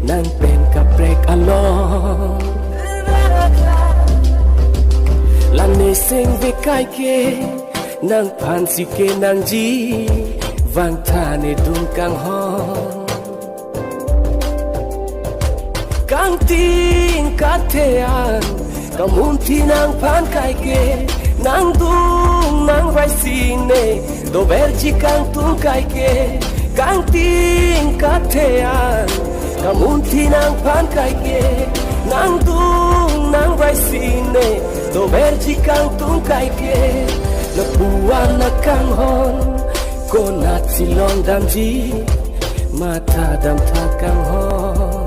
nang pen kaprek along lani sing vikai ke nang pan si ke nang ji vang thane dung kang hong kang ting katean kamun thi nang pan kai ke nang dung nang vai sine do berji kang tung kai ke kang ting katean kamun thi nang pan kai ke nang dung nang vai sine do berji kang tung kai ke na puan na kang hon ko nat silong dam ji mata dam tha kang hon